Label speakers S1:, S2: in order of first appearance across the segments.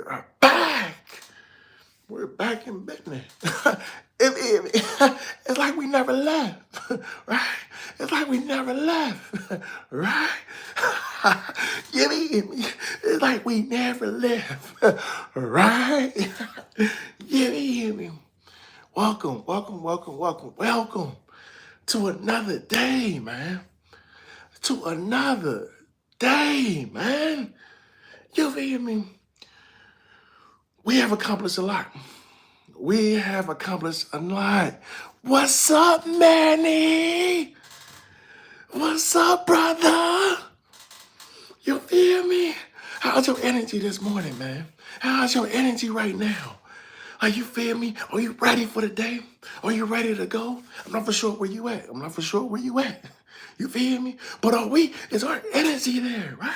S1: are back. We're back in business. It's like we never left, right? It's like we never left, right? You mean? It's like we never left, right? You mean? Welcome, welcome, welcome, welcome, welcome to another day, man. To another day, man. You feel me? We have accomplished a lot. We have accomplished a lot. What's up, Manny? What's up, brother? You feel me? How's your energy this morning, man? How's your energy right now? Are you feel me? Are you ready for the day? Are you ready to go? I'm not for sure where you at. I'm not for sure where you at. You feel me? But are we? Is our energy there, right?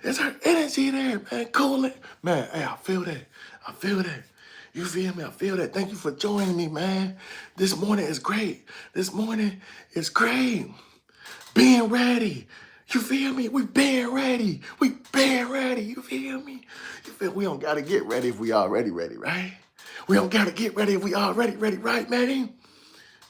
S1: Is our energy there, man? Cool it. Man, hey, I feel that. I feel that. You feel me? I feel that. Thank you for joining me, man. This morning is great. This morning is great. Being ready. You feel me? We being ready. We being ready. You feel me? You feel we don't gotta get ready if we already ready, right? We don't gotta get ready if we already ready, right, Manny?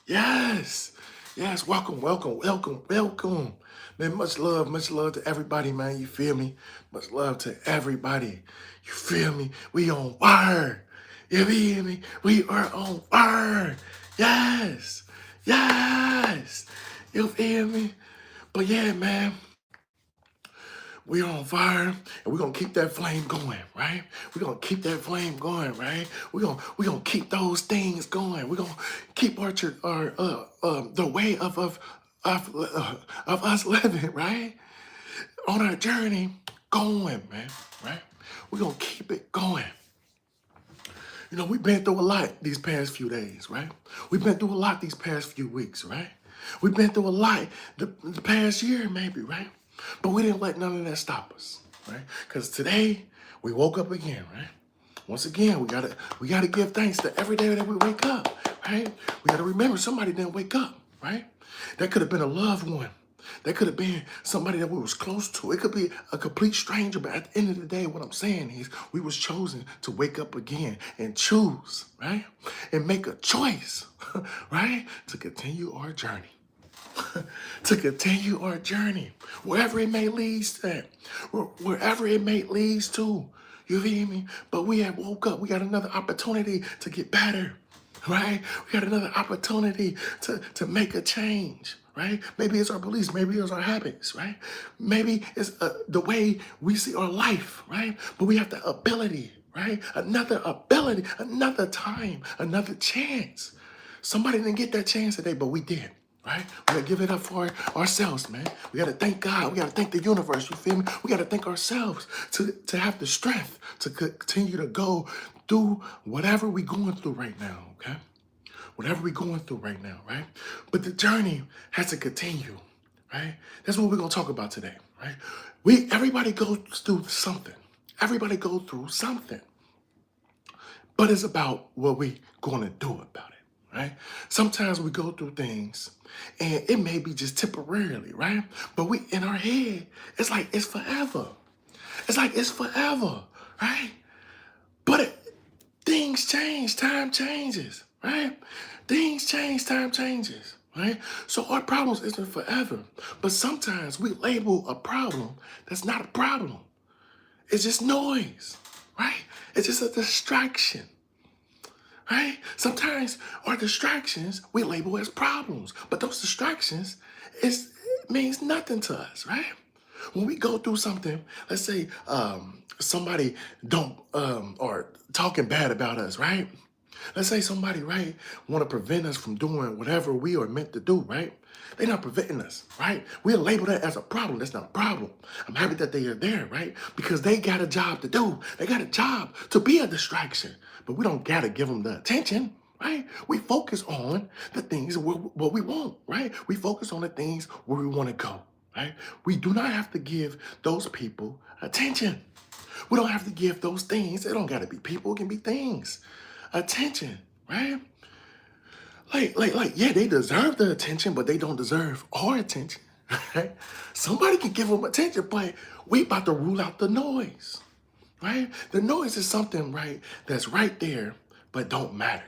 S1: Yes. Yes. Welcome, welcome, welcome, welcome. Man, much love to everybody, man. You feel me? Much love to everybody. You feel me? We on fire. You feel me? We are on fire. Yes. Yes. You feel me? But yeah, man, we are on fire, and we're gonna keep that flame going, right? We're gonna keep that flame going, right? We're gonna keep those things going. We're gonna keep the way of us living, right? On our journey going, man, right? We're gonna keep it going. You know, we've been through a lot these past few days, right? We've been through a lot these past few weeks, right? We've been through a lot the past year, maybe, right? But we didn't let none of that stop us, right? Because today we woke up again, right? Once again, we gotta give thanks to every day that we wake up, right? We gotta remember somebody didn't wake up, right? That could have been a loved one. That could have been somebody that we was close to. It could be a complete stranger, but at the end of the day, what I'm saying is we was chosen to wake up again and choose, right? And make a choice, right? To continue our journey. To continue our journey, wherever it may lead to, wherever it may lead to. You feel me? But we have woke up. We got another opportunity to get better, right? We got another opportunity to make a change, right? Maybe it's our beliefs. Maybe it's our habits, right? Maybe it's the way we see our life, right? But we have the ability, right? Another ability, another time, another chance. Somebody didn't get that chance today, but we did. Right? We gotta give it up for ourselves, man. We gotta thank God. We gotta thank the universe. You feel me? We gotta thank ourselves to have the strength to continue to go through whatever we're going through right now, okay? Whatever we're going through right now, right? But the journey has to continue, right? That's what we're gonna talk about today, right? Everybody goes through something. Everybody goes through something. But it's about what we gonna do about it, right? Sometimes we go through things and it may be just temporarily, right? But we in our head, it's like it's forever. It's like it's forever, right? But things change, time changes, right? Things change, time changes, right? So our problems isn't forever. But sometimes we label a problem that's not a problem. It's just noise, right? It's just a distraction. Right? Sometimes our distractions we label as problems, but those distractions it means nothing to us, right? When we go through something, let's say somebody don't or talking bad about us, right? Let's say somebody, right, want to prevent us from doing whatever we are meant to do, right? They're not preventing us, right? We'll label that as a problem. That's not a problem. I'm happy that they are there, right? Because they got a job to do. They got a job to be a distraction. But we don't got to give them the attention, right? We focus on the things what we want, right? We focus on the things where we want to go, right? We do not have to give those people attention. We don't have to give those things. It don't got to be people. It can be things. Attention, right? Yeah, they deserve the attention, but they don't deserve our attention. Right? Somebody can give them attention, but we about to rule out the noise, right? The noise is something, right, that's right there, but don't matter,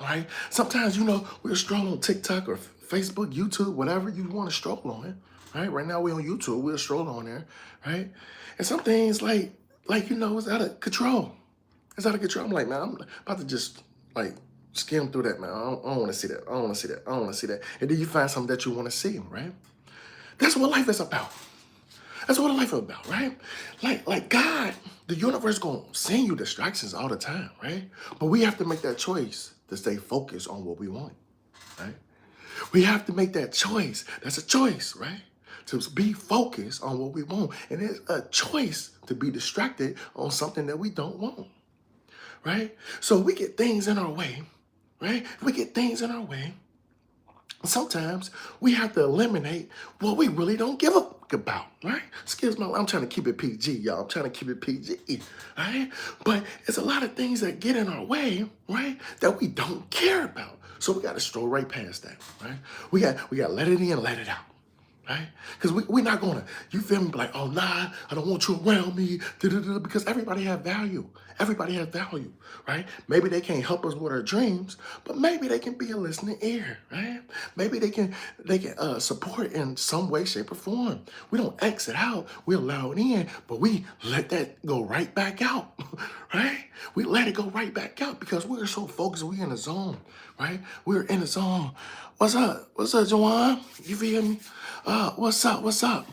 S1: right? Sometimes, we'll scroll on TikTok or Facebook, YouTube, whatever you want to stroll on it, right? Right now we're on YouTube, we'll stroll on there, right? And some things it's out of control. It's out of control. I'm like, man, I'm about to just like skim through that, man. I don't want to see that. I don't want to see that. I don't want to see that. And then you find something that you want to see, right? That's what life is about. That's what life is about, right? Like God, the universe gonna send you distractions all the time, right? But we have to make that choice to stay focused on what we want, right? We have to make that choice. That's a choice, right? To be focused on what we want. And it's a choice to be distracted on something that we don't want, right? So we get things in our way, right? We get things in our way. Sometimes we have to eliminate what we really don't give a fuck about, right? Excuse me, I'm trying to keep it PG, y'all. I'm trying to keep it PG, right? But it's a lot of things that get in our way, right, that we don't care about. So we got to stroll right past that, right? We got to let it in, let it out, right? Because we're not going to, you feel me, like, oh, nah, I don't want you around me, because everybody have value. Everybody has value, right? Maybe they can't help us with our dreams, but maybe they can be a listening ear, right? Maybe they can support in some way, shape, or form. We don't exit out, we allow it in, but we let that go right back out, right? We let it go right back out because we're so focused, we're in the zone, right? We're in the zone. What's up? What's up, Joanne? You feel me? What's up? What's up?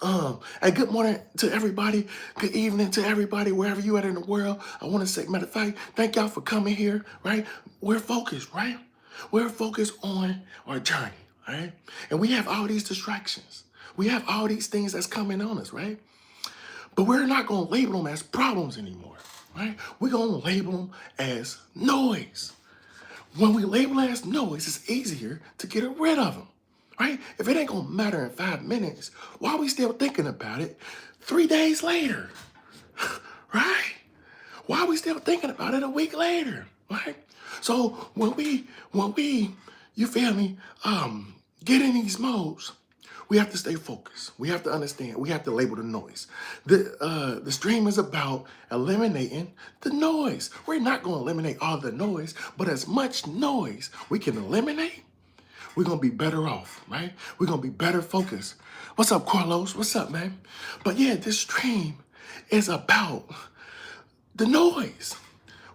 S1: And good morning to everybody. Good evening to everybody, wherever you at in the world. I want to say, matter of fact, thank y'all for coming here, right? We're focused, right? We're focused on our journey, right? And we have all these distractions. We have all these things that's coming on us, right? But we're not going to label them as problems anymore, right? We're going to label them as noise. When we label it as noise, it's easier to get rid of them. Right? If it ain't gonna matter in 5 minutes, why are we still thinking about it 3 days later? Right? Why are we still thinking about it a week later? Right? So when we, you feel me, get in these modes, we have to stay focused. We have to understand. We have to label the noise. The stream is about eliminating the noise. We're not going to eliminate all the noise, but as much noise we can eliminate, we're going to be better off, right? We're going to be better focused. What's up, Carlos? What's up, man? But yeah, this stream is about the noise.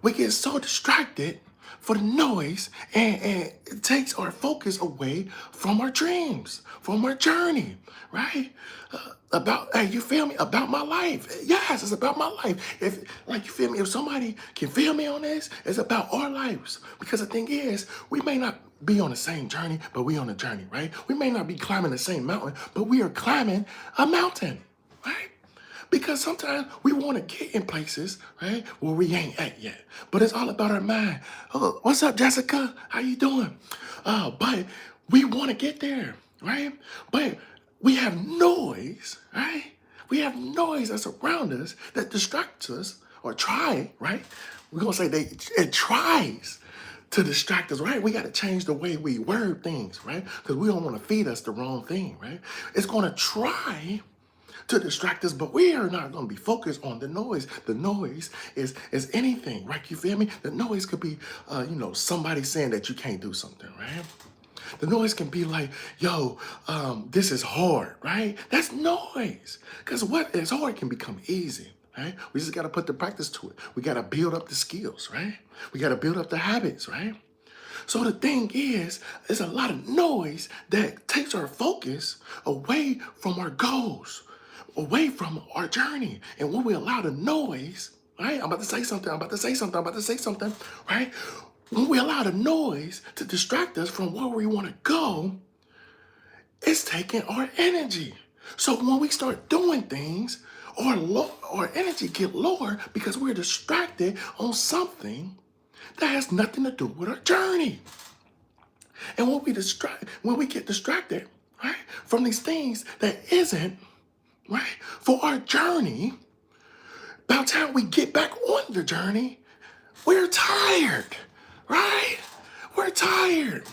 S1: We get so distracted for the noise and it takes our focus away from our dreams, from our journey, right? Hey, you feel me? About my life. Yes, it's about my life. You feel me? If somebody can feel me on this, it's about our lives. Because the thing is, we may not be on the same journey, but we on a journey, right? We may not be climbing the same mountain, but we are climbing a mountain, right? Because sometimes we want to get in places, right, where we ain't at yet. But it's all about our mind. Oh, what's up, Jessica? How you doing? But we want to get there, right? But we have noise, right? We have noise that's around us that distracts us or try, right? We're going to say it tries to distract us, right? We got to change the way we word things, right? Because we don't want to feed us the wrong thing, right? It's going to try to distract us, but we are not going to be focused on the noise. The noise is anything, right? You feel me? The noise could be, somebody saying that you can't do something, right? The noise can be like, yo, this is hard, right? That's noise. Because what is hard can become easy, right? We just got to put the practice to it. We got to build up the skills, right? We got to build up the habits, right? So the thing is, there's a lot of noise that takes our focus away from our goals, away from our journey. And when we allow the noise, right? I'm about to say something, right? When we allow the noise to distract us from where we want to go, it's taking our energy. So when we start doing things, our energy get lower because we're distracted on something that has nothing to do with our journey. And when we get distracted, right, from these things that isn't, right, for our journey, by the time we get back on the journey, we're tired, right? We're tired.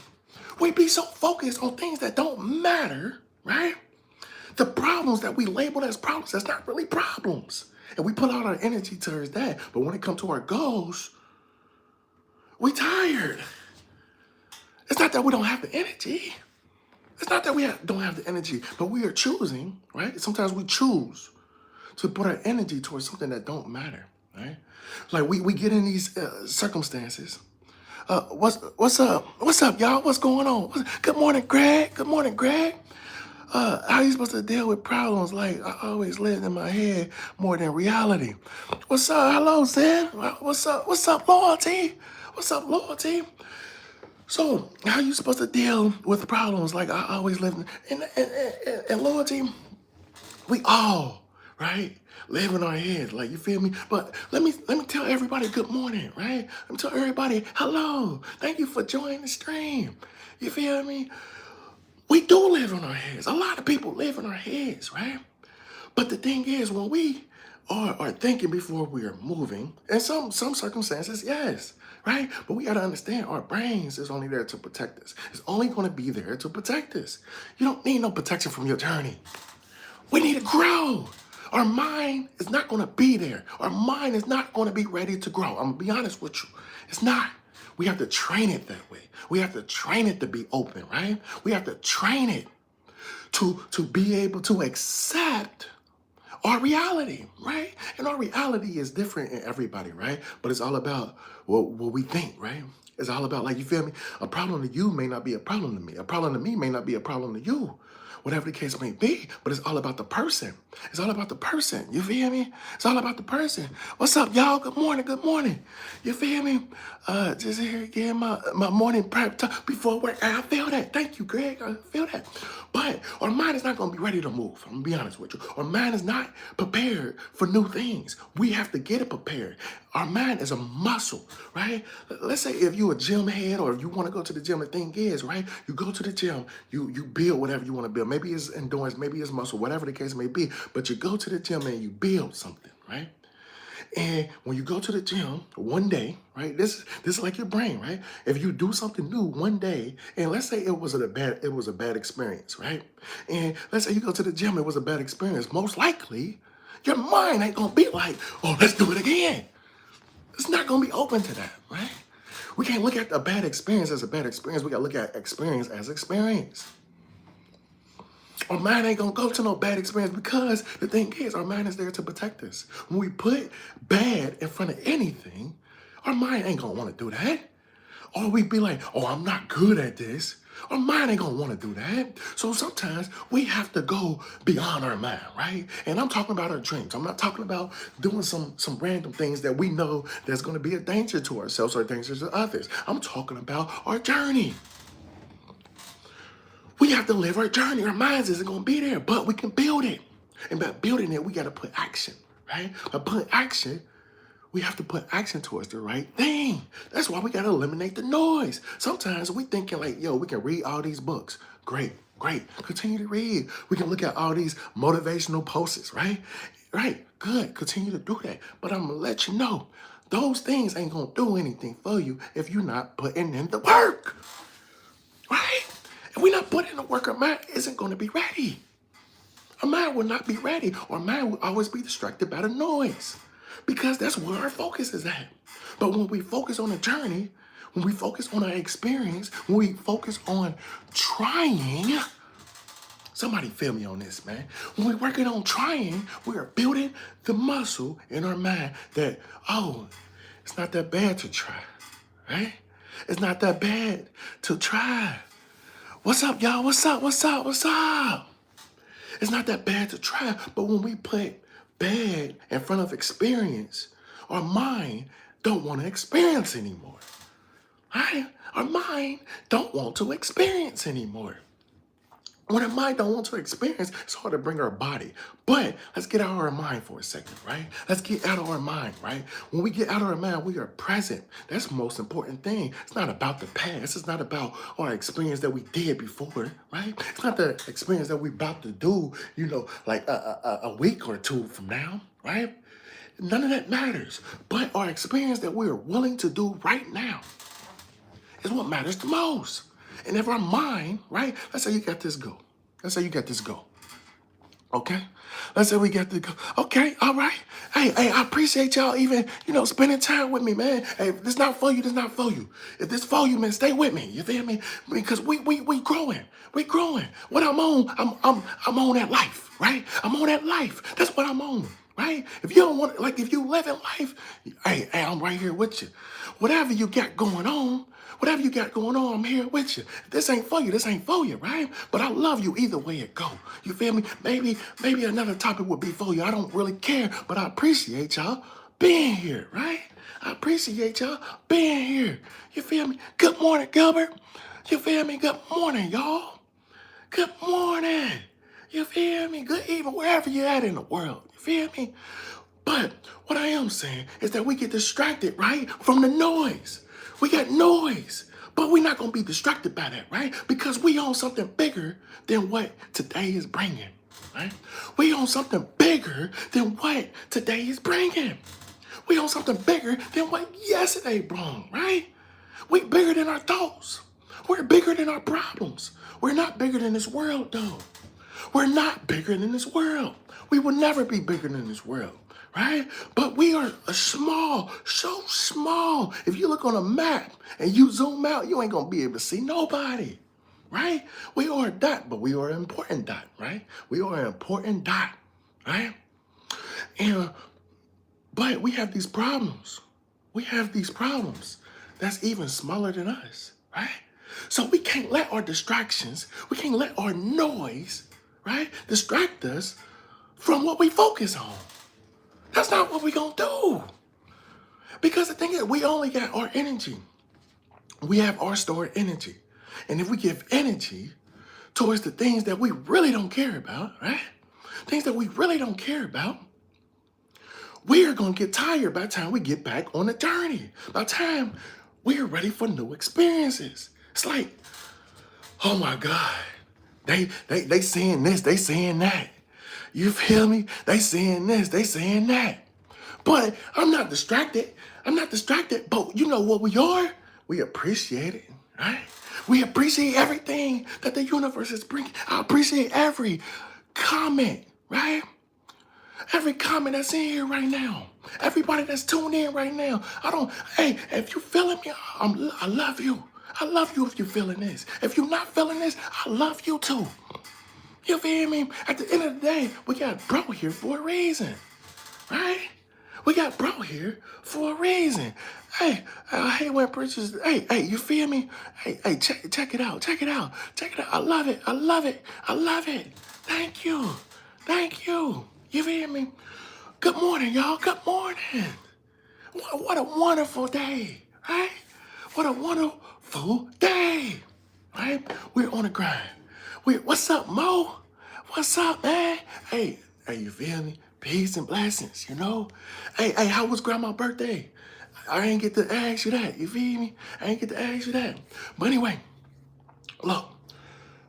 S1: We be so focused on things that don't matter, right? The problems that we label as problems, that's not really problems. And we put all our energy towards that. But when it comes to our goals, we tired. It's not that we don't have the energy. It's not that we don't have the energy, but we are choosing, right? Sometimes we choose to put our energy towards something that don't matter, right? Like we get in these circumstances. What's up, y'all? What's going on? Good morning, Greg. Good morning, Greg. How you supposed to deal with problems like I always lived in my head more than reality? What's up? Hello, Zen. What's up? What's up, Loyalty? What's up, Loyalty? So, how you supposed to deal with problems like I always lived in Loyalty? We all, right, live in our heads, like, you feel me? But let me tell everybody good morning, right? Let me tell everybody hello. Thank you for joining the stream. You feel me? We do live in our heads. A lot of people live in our heads, right? But the thing is, when we are thinking before we are moving, in some circumstances, yes, right? But we got to understand our brains is only there to protect us. It's only going to be there to protect us. You don't need no protection from your journey. We need to grow. Our mind is not going to be there. Our mind is not going to be ready to grow. I'm going to be honest with you. It's not. We have to train it that way. We have to train it to be open, right? We have to train it to be able to accept our reality, right? And our reality is different in everybody, right? But it's all about what we think, right? It's all about, like, you feel me? A problem to you may not be a problem to me. A problem to me may not be a problem to you. Whatever the case may be, but it's all about the person. It's all about the person. You feel me? It's all about the person. What's up, y'all? Good morning. Good morning. You feel me? Just here again, my morning prep time before work. I feel that. Thank you, Greg. I feel that. But our mind is not going to be ready to move. I'm going to be honest with you. Our mind is not prepared for new things. We have to get it prepared. Our mind is a muscle, right? Let's say if you're a gym head or if you want to go to the gym, the thing is, right? You go to the gym, you build whatever you want to build. Maybe it's endurance, maybe it's muscle, whatever the case may be. But you go to the gym and you build something, right? And when you go to the gym one day, right? This is like your brain, right? If you do something new one day, and let's say it was a bad experience, right? And let's say you go to the gym, it was a bad experience. Most likely, your mind ain't gonna be like, oh, let's do it again. It's not gonna be open to that, right? We can't look at a bad experience as a bad experience. We gotta look at experience as experience. Our mind ain't gonna go to no bad experience because the thing is, our mind is there to protect us. When we put bad in front of anything, our mind ain't gonna wanna do that. Or we be like, oh, I'm not good at this. Our mind ain't gonna wanna do that. So sometimes we have to go beyond our mind, right? And I'm talking about our dreams. I'm not talking about doing some random things that we know that's gonna be a danger to ourselves or a danger to others. I'm talking about our journey. We have to live our journey. Our minds isn't going to be there, but we can build it. And by building it, we got to put action, right? By putting action, we have to put action towards the right thing. That's why we got to eliminate the noise. Sometimes we thinking like, yo, we can read all these books. Great. Continue to read. We can look at all these motivational posts, right? Right. Good. Continue to do that. But I'm going to let you know, those things ain't going to do anything for you if you're not putting in the work, right? If we're not putting in the work, our mind isn't going to be ready. Our mind will not be ready. Our mind will always be distracted by the noise because that's where our focus is at. But when we focus on the journey, when we focus on our experience, when we focus on trying, somebody feel me on this, man. When we're working on trying, we are building the muscle in our mind that, oh, it's not that bad to try, right? It's not that bad to try. What's up, y'all? What's up? It's not that bad to try, but when we put bad in front of experience, our mind don't want to experience anymore, right? Our mind don't want to experience anymore. When our mind don't want to experience, it's hard to bring our body. But let's get out of our mind for a second, right? Let's get out of our mind, right? When we get out of our mind, we are present. That's the most important thing. It's not about the past. It's not about our experience that we did before, right? It's not the experience that we're about to do, like a week or two from now, right? None of that matters. But our experience that we are willing to do right now is what matters the most. And if our mind, right, let's say you got this goal. Okay, let's say we got to go. Okay, all right. Hey, I appreciate y'all even, spending time with me, man. Hey, if this not for you, this not for you. If this for you, man, stay with me. You feel me? Because we growing. We growing. What I'm on, I'm on that life, right? I'm on that life. That's what I'm on, right? If you don't want, like, if you living life, hey, I'm right here with you. Whatever you got going on, whatever you got going on, I'm here with you. If this ain't for you, this ain't for you, right? But I love you either way it go. You feel me? Maybe another topic would be for you. I don't really care, but I appreciate y'all being here, right? I appreciate y'all being here. You feel me? Good morning, Gilbert. You feel me? Good morning, y'all. Good morning. You feel me? Good evening, wherever you're at in the world. You feel me? But what I am saying is that we get distracted, right, from the noise. We got noise, but we're not going to be distracted by that, right? Because we own something bigger than what today is bringing, right? We own something bigger than what today is bringing. We own something bigger than what yesterday brought, right? We bigger than our thoughts. We're bigger than our problems. We're not bigger than this world, though. We're not bigger than this world. We will never be bigger than this world, right? But we are a small, so small. If you look on a map and you zoom out, you ain't going to be able to see nobody, right? We are a dot, but we are an important dot, right? We are an important dot, right? And but we have these problems. We have these problems that's even smaller than us, right? So we can't let our distractions, we can't let our noise, right, distract us from what we focus on. That's not what we're going to do. Because the thing is, we only got our energy. We have our stored energy. And if we give energy towards the things that we really don't care about, right? Things that we really don't care about, we are going to get tired by the time we get back on the journey. By the time we're ready for new experiences. It's like, oh my God, they saying this, they saying that. You feel me? They saying this, they saying that. But I'm not distracted. I'm not distracted. But you know what we are? We appreciate it, right? We appreciate everything that the universe is bringing. I appreciate every comment, right? Every comment that's in here right now. Everybody that's tuned in right now. Hey, if you feeling me, I love you. I love you if you're feeling this. If you're not feeling this, I love you too. You feel me? At the end of the day, we got bro here for a reason, right? We got bro here for a reason. Hey, I hate when preachers, hey, you feel me? Hey, check it out, check it out, check it out. I love it, I love it, I love it. Thank you, thank you. You feel me? Good morning, y'all, good morning. What a wonderful day, right? What a wonderful day, right? We're on the grind. What's up, Mo? What's up, man? Hey, you feel me? Peace and blessings, you know? Hey, how was grandma's birthday? I ain't get to ask you that, you feel me? I ain't get to ask you that. But anyway, look,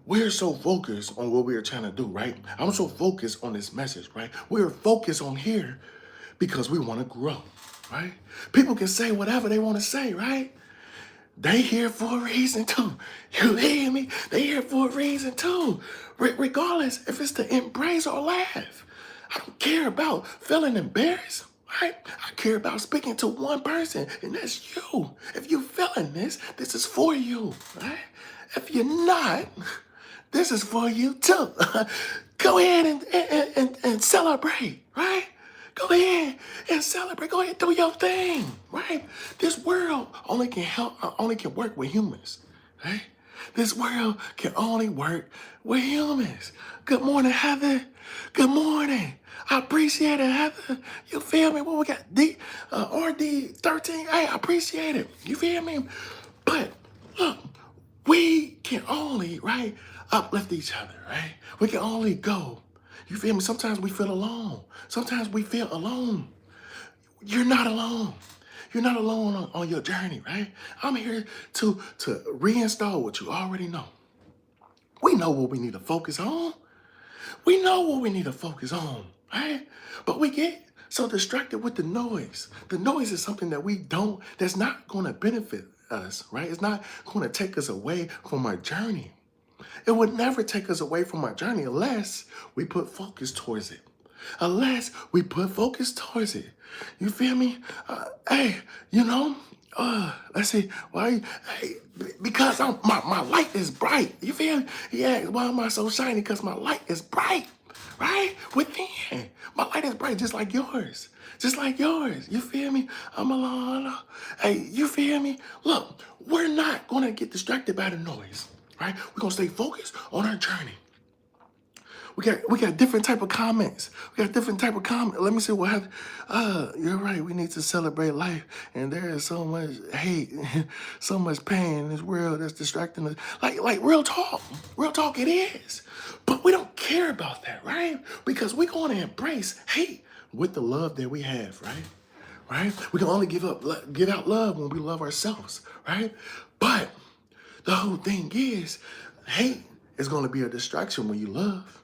S1: we're so focused on what we're trying to do, right? I'm so focused on this message, right? We're focused on here because we want to grow, right? People can say whatever they want to say, right? They here for a reason too. You hear me? They here for a reason too. Regardless if it's to embrace or laugh. I don't care about feeling embarrassed, right? I care about speaking to one person, and that's you. If you're feeling this, this is for you, right? If you're not, this is for you too. Go ahead and celebrate, right? Go ahead and celebrate. Go ahead and do your thing, right? This world only can work with humans, right? This world can only work with humans. Good morning, Heather. Good morning. I appreciate it, Heather. You feel me? What we got? RD13. Hey, I appreciate it. You feel me? But look, we can only, right, uplift each other, right? We can only go. You feel me? Sometimes we feel alone. Sometimes we feel alone. You're not alone. You're not alone on your journey, right? I'm here to reinstall what you already know. We know what we need to focus on. We know what we need to focus on, right? But we get so distracted with the noise. The noise is something that's not going to benefit us, right? It's not going to take us away from our journey. It would never take us away from our journey unless we put focus towards it. Unless we put focus towards it. You feel me? Hey, you know, let's see. Why? Hey, because my light is bright. You feel me? Yeah, why am I so shiny? Because my light is bright, right? Within. My light is bright just like yours. Just like yours. You feel me? I'm alone. Hey, you feel me? Look, we're not going to get distracted by the noise, right? We're going to stay focused on our journey. We got different type of comments. We got different type of comment. Let me see what happened. You're right. We need to celebrate life. And there is so much hate, so much pain in this world that's distracting us. Like real talk. Real talk it is. But we don't care about that, right? Because we're going to embrace hate with the love that we have, right? Right? We can only give out love when we love ourselves, right? But the whole thing is, hate is going to be a distraction when you love.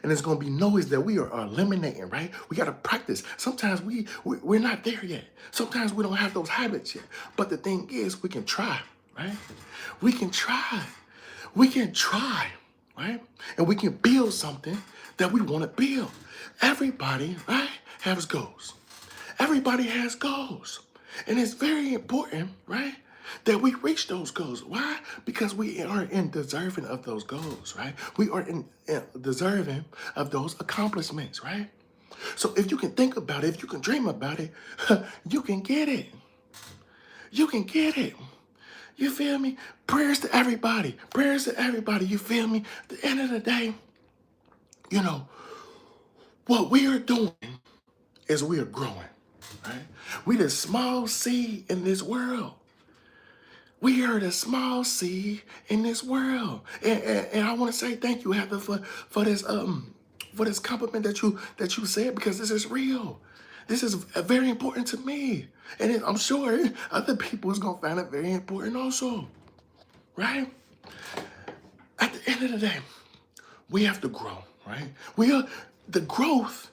S1: And it's going to be noise that we are eliminating, right? We got to practice. Sometimes we're not there yet. Sometimes we don't have those habits yet. But the thing is, we can try, right? We can try. We can try, right? And we can build something that we want to build. Everybody, right, has goals. Everybody has goals. And it's very important, right, that we reach those goals. Why? Because we are in deserving of those goals, right? We are in deserving of those accomplishments, right? So if you can think about it, if you can dream about it, you can get it. You can get it. You feel me? Prayers to everybody. Prayers to everybody. You feel me? At the end of the day, you know, what we are doing is we are growing, right? We the small seed in this world. We are the small seed in this world, and I want to say thank you, Heather, for this compliment that you said, because this is real. This is very important to me, and I'm sure other people is gonna find it very important also, right? At the end of the day, we have to grow, right? The growth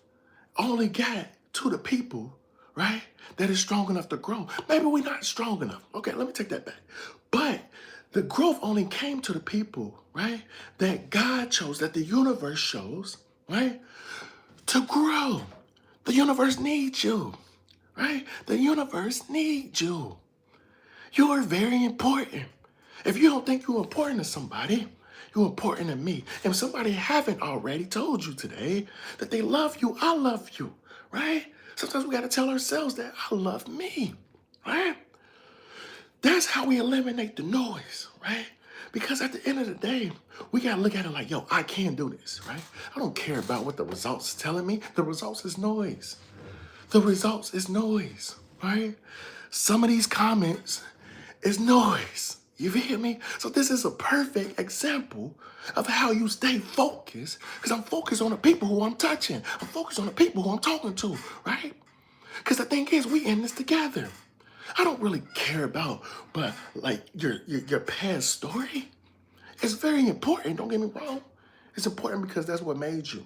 S1: only got to the people, right, that is strong enough to grow. Maybe we're not strong enough. Okay, let me take that back. But the growth only came to the people, right, that God chose, that the universe chose, right, to grow. The universe needs you, right? The universe needs you. You are very important. If you don't think you're important to somebody, you're important to me. If somebody haven't already told you today that they love you, I love you, right? Sometimes we got to tell ourselves that I love me, right? That's how we eliminate the noise, right? Because at the end of the day, we got to look at it like, yo, I can do this, right? I don't care about what the results is telling me. The results is noise. The results is noise, right? Some of these comments is noise. You feel me? So this is a perfect example of how you stay focused, because I'm focused on the people who I'm touching. I'm focused on the people who I'm talking to, right? Because the thing is, we in this together. I don't really care about, but like your past story. It's very important, don't get me wrong. It's important because that's what made you.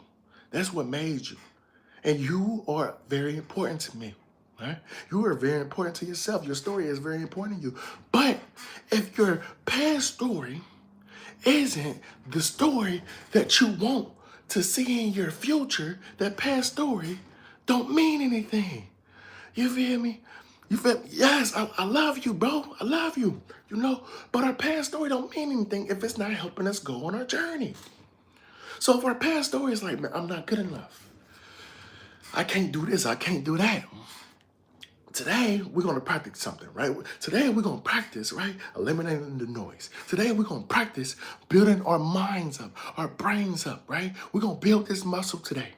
S1: That's what made you. And you are very important to me, right? You are very important to yourself. Your story is very important to you. But if your past story isn't the story that you want to see in your future, that past story don't mean anything. You feel me? You feel me? Yes, I love you, bro. I love you, you know? But our past story don't mean anything if it's not helping us go on our journey. So if our past story is like, man, I'm not good enough, I can't do this, I can't do that. Today, we're going to practice something, right? Today, we're going to practice, right, eliminating the noise. Today, we're going to practice building our minds up, our brains up, right? We're going to build this muscle today.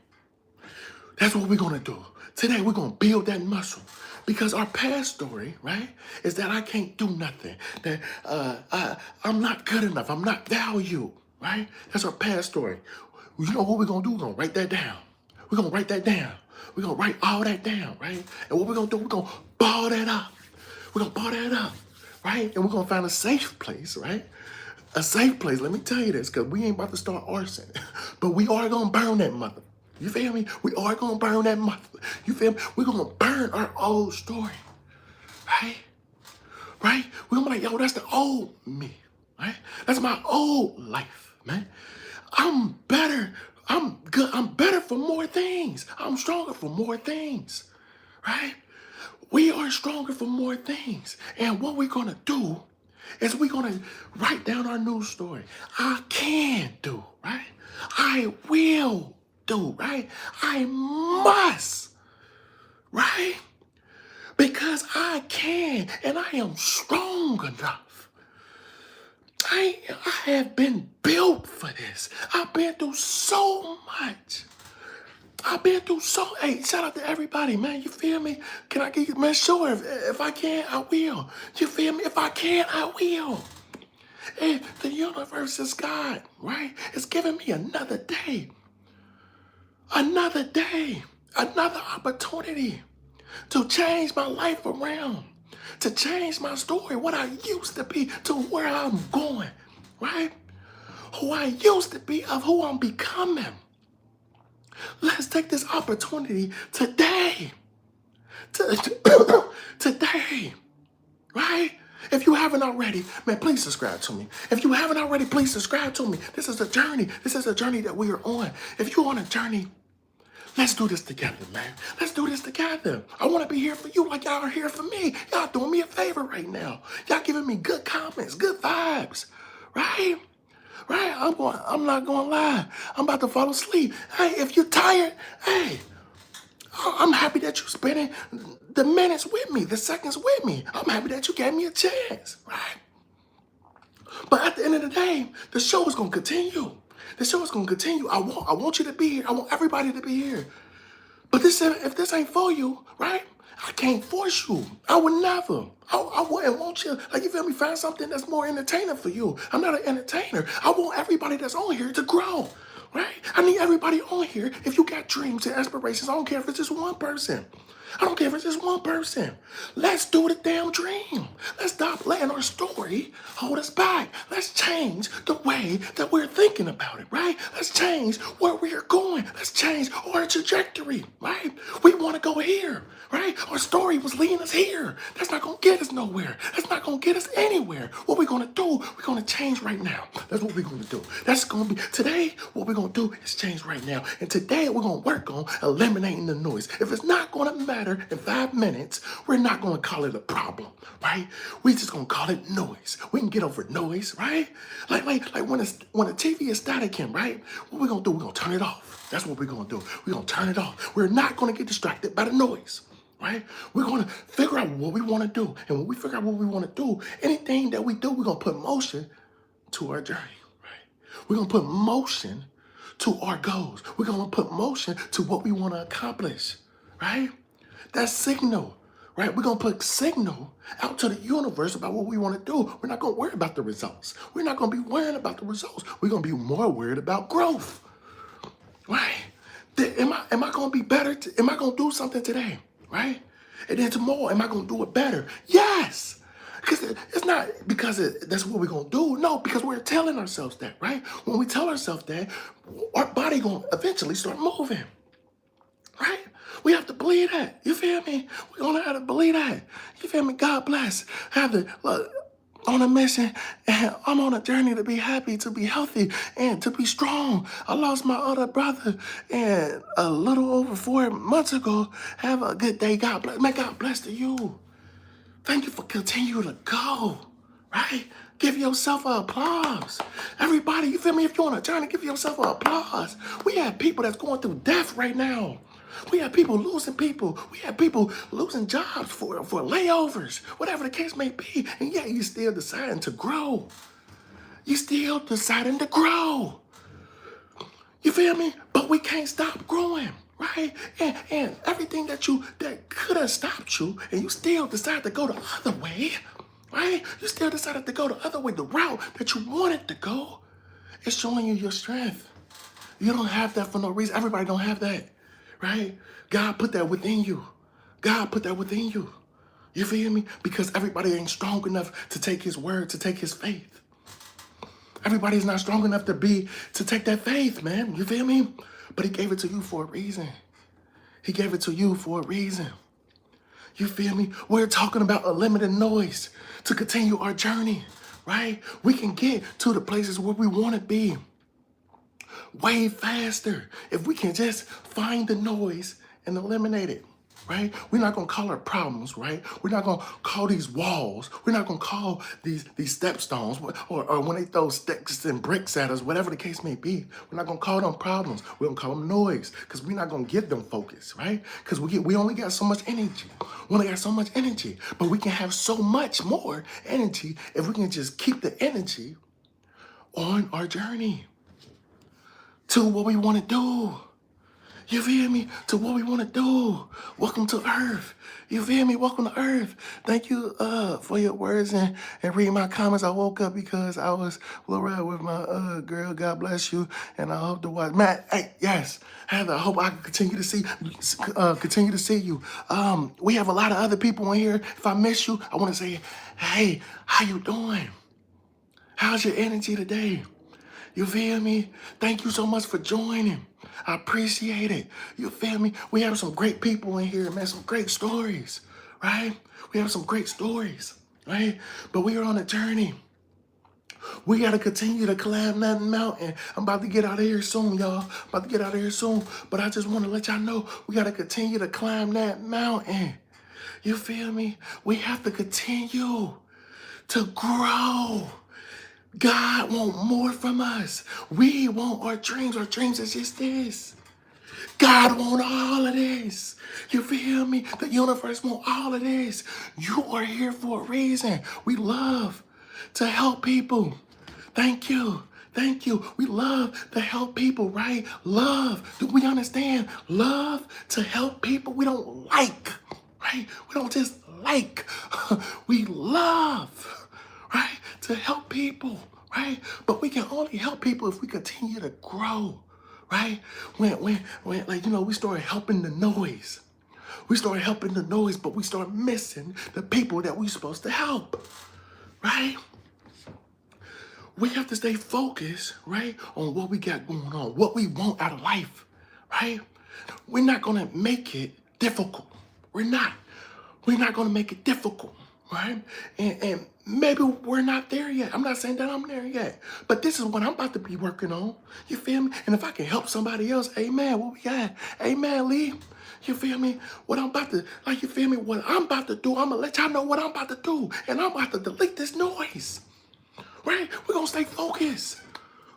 S1: That's what we're going to do. Today, we're going to build that muscle. Because our past story, right, is that I can't do nothing, that I'm not good enough, I'm not valued, right? That's our past story. You know what we're going to do? We're going to write that down. We're going to write that down. We're going to write all that down, right? And what we're going to do, we're going to ball that up. We're going to ball that up, right? And we're going to find a safe place, right? A safe place. Let me tell you this, because we ain't about to start arson. But we are going to burn that mother. You feel me? We are going to burn that mother. You feel me? We're going to burn our old story, right? Right? We're going to be like, yo, that's the old me, right? That's my old life. man. I'm better. I'm good. I'm better for more things. I'm stronger for more things, right? We are stronger for more things. And what we're going to do is we're going to write down our news story. I can do, right? I will do, right? I must, right? Because I can and I am strong enough. I have been built for this. I've been through so much. Hey, shout out to everybody, man. You feel me? Can I get you, man? Sure, if I can, I will. You feel me? If I can, I will. And the universe is God, right? It's giving me another day, another opportunity to change my life around, to change my story, what I used to be to where I'm going, right? Who I used to be of who I'm becoming. Let's take this opportunity today. Today, right? If you haven't already, man, please subscribe to me. If you haven't already, please subscribe to me. This is a journey. This is a journey that we are on. If you're on a journey, let's do this together, man. Let's do this together. I want to be here for you like y'all are here for me. Y'all doing me a favor right now. Y'all giving me good comments, good vibes, right? Right? I'm not going to lie. I'm about to fall asleep. Hey, if you're tired, hey, I'm happy that you're spending the minutes with me, the seconds with me. I'm happy that you gave me a chance, right? But at the end of the day, the show is going to continue. The show is going to continue. I want you to be here. I want everybody to be here. But if this ain't for you, right? I can't force you. I would never. I wouldn't want you, like, you feel me, find something that's more entertaining for you. I'm not an entertainer. I want everybody that's on here to grow, right? I need everybody on here. If you got dreams and aspirations, I don't care if it's just one person. I don't care if it's just one person. Let's do the damn dream. Let's stop letting our story hold us back. Let's change the way that we're thinking about it, right? Let's change where we are going. Let's change our trajectory, right? We want to go here, right? Our story was leading us here. That's not going to get us nowhere. That's not going to get us anywhere. What we're going to do, we're going to change right now. That's what we're going to do. That's going to be, today, what we're going to do is change right now. And today, we're going to work on eliminating the noise. If it's not going to matter in 5 minutes, we're not going to call it a problem, right? We just going to call it noise. We can get over noise, right? Like when the TV is static, right? What we're going to do, we're going to turn it off. That's what we're going to do. We're going to turn it off. We're not going to get distracted by the noise, right? We're going to figure out what we want to do. And when we figure out what we want to do, anything that we do, we're going to put motion to our journey, right? We're going to put motion to our goals. We're going to put motion to what we want to accomplish, right? That's signal, right? We're going to put signal out to the universe about what we want to do. We're not going to worry about the results. We're not going to be worrying about the results. We're going to be more worried about growth, right? Am I going to be better? Am I going to do something today, right? And then tomorrow, am I going to do it better? Yes. Because it's not because that's what we're going to do. No, because we're telling ourselves that, right? When we tell ourselves that, our body going to eventually start moving, right? We have to believe that. You feel me? We're going to have to believe that. You feel me? God bless. Have to look on a mission, and I'm on a journey to be happy, to be healthy, and to be strong. I lost my other brother, and a little over 4 months ago. Have a good day. God bless. May God bless to you. Thank you for continuing to go, right? Give yourself an applause. Everybody, you feel me? If you're on a journey, give yourself an applause. We have people that's going through death right now. We have people losing people. We have people losing jobs for layovers, whatever the case may be. And yet you still deciding to grow. You still deciding to grow. You feel me? But we can't stop growing, right? And everything that could have stopped you, and you still decide to go the other way, right? You still decided to go the other way, the route that you wanted to go. It's showing you your strength. You don't have that for no reason. Everybody don't have that, right? God put that within you. God put that within you. You feel me? Because everybody ain't strong enough to take his word, to take his faith. Everybody's not strong enough to take that faith, man. You feel me? But he gave it to you for a reason. He gave it to you for a reason. You feel me? We're talking about eliminating noise to continue our journey, right? We can get to the places where we want to be. way faster if we can just find the noise and eliminate it. Right? We're not gonna call it problems, right? We're not gonna call these walls. We're not gonna call these stepstones or when they throw sticks and bricks at us, whatever the case may be. We're not gonna call them problems. We're gonna call them noise because we're not gonna give them focus, right? Because we only got so much energy. We only got so much energy, but we can have so much more energy if we can just keep the energy on our journey to what we want to do. You feel me? To what we want to do. Welcome to Earth. You feel me? Welcome to Earth. Thank you for your words and reading my comments. I woke up because I was a little ride with my girl. God bless you. And I hope to watch. Matt, hey, yes. Heather, I hope I can continue to see you. We have a lot of other people in here. If I miss you, I want to say, hey, how you doing? How's your energy today? You feel me? Thank you so much for joining. I appreciate it. You feel me? We have some great people in here, man. Some great stories, right? We have some great stories, right? But we are on a journey. We got to continue to climb that mountain. I'm about to get out of here soon, y'all. About to get out of here soon. But I just want to let y'all know we got to continue to climb that mountain. You feel me? We have to continue to grow. God wants more from us. We want our dreams. Our dreams is just this. God wants all of this. You feel me? The universe wants all of this. You are here for a reason. We love to help people. Thank you. Thank you. We love to help people, right? Love. Do we understand? Love to help people. We don't like, right? We don't just like. We love, right? To help people, right? But we can only help people if we continue to grow, right? When like, you know, we started helping the noise. We started helping the noise, but we started missing the people that we're supposed to help, right? We have to stay focused, right, on what we got going on, what we want out of life, right? We're not going to make it difficult. We're not. We're not going to make it difficult, right? And maybe we're not there yet. I'm not saying that I'm there yet, but this is what I'm about to be working on. You feel me? And if I can help somebody else, amen, what we got? Amen, Lee. You feel me? What I'm about to, like, you feel me? What I'm about to do, I'm going to let y'all know what I'm about to do. And I'm about to delete this noise. Right? We're going to stay focused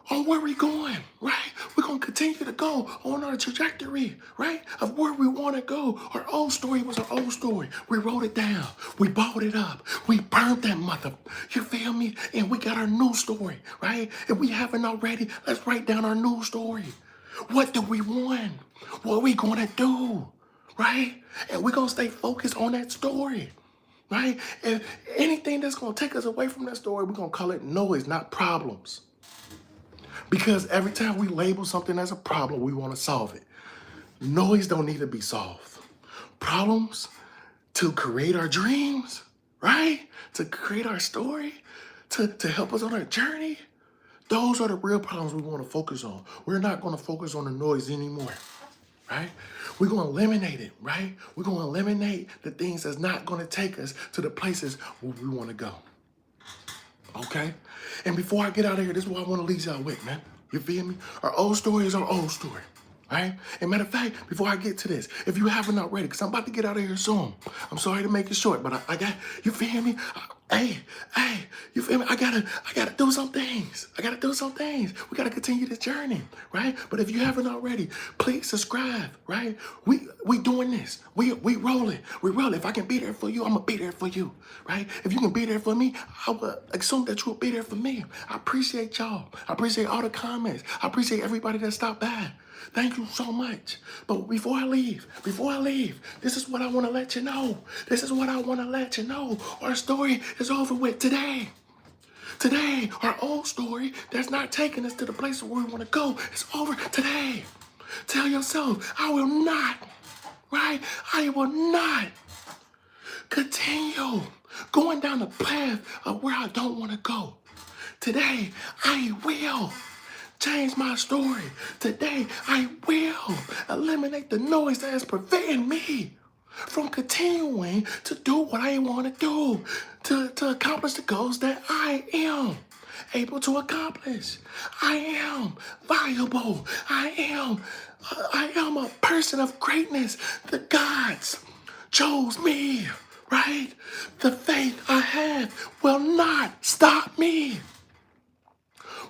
S1: on where we're going, right? We're going to continue to go on our trajectory, right? Of where we want to go. Our old story was our old story. We wrote it down. We bought it up. We burned that mother. You feel me? And we got our new story, right? If we haven't already, let's write down our new story. What do we want? What are we going to do, right? And we're going to stay focused on that story. Right? And anything that's going to take us away from that story, we're going to call it noise, not problems. Because every time we label something as a problem, we want to solve it. Noise don't need to be solved. Problems to create our dreams, right? To create our story, to help us on our journey. Those are the real problems we want to focus on. We're not going to focus on the noise anymore. Right? We're going to eliminate it, right? We're going to eliminate the things that's not going to take us to the places where we want to go. Okay? And before I get out of here, this is what I want to leave y'all with, man. You feel me? Our old story is our old story. Right? And matter of fact, before I get to this, if you haven't already, because I'm about to get out of here soon. I'm sorry to make it short, but I got, you feel me? Hey, you feel me? I gotta do some things. I gotta do some things. We gotta continue this journey, right? But if you haven't already, please subscribe, right? We doing this. We rolling. We rolling. If I can be there for you, I'm gonna be there for you, right? If you can be there for me, I will assume that you'll be there for me. I appreciate y'all. I appreciate all the comments. I appreciate everybody that stopped by. Thank you so much. But before I leave, this is what I want to let you know. This is what I want to let you know. Our story is over with today. Today, our old story that's not taking us to the place where we want to go is over today. Tell yourself, I will not, right? I will not continue going down the path of where I don't want to go. Today, I will change my story. Today, I will eliminate the noise that is preventing me from continuing to do what I want to do, to accomplish the goals that I am. able to accomplish. I am valuable. I am a person of greatness. The gods chose me, right? The faith I have will not stop me.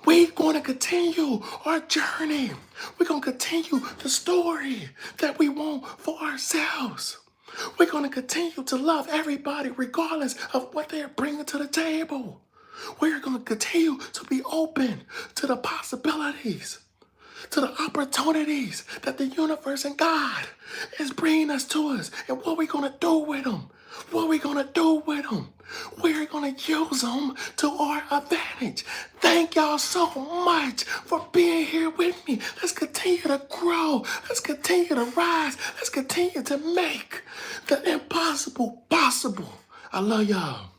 S1: We're going to continue our journey. We're going to continue the story that we want for ourselves. We're going to continue to love everybody regardless of what they're bringing to the table. We're going to continue to be open to the possibilities, to the opportunities that the universe and God is bringing us to us. And what we're going to do with them. What we're going to do with them. We're going to use them to our advantage. Thank y'all so much for being here with me. Let's continue to grow. Let's continue to rise. Let's continue to make the impossible possible. I love y'all.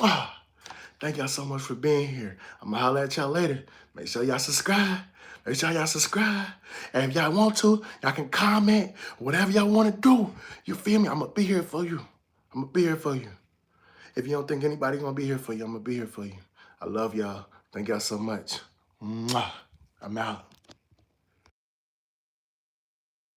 S1: Ah, thank y'all so much for being here. I'm going to holler at y'all later. Make sure y'all subscribe. Make sure y'all subscribe. And if y'all want to, y'all can comment. Whatever y'all want to do. You feel me? I'm going to be here for you. I'm going to be here for you. If you don't think anybody's going to be here for you, I'm going to be here for you. I love y'all. Thank y'all so much. Mwah. I'm out.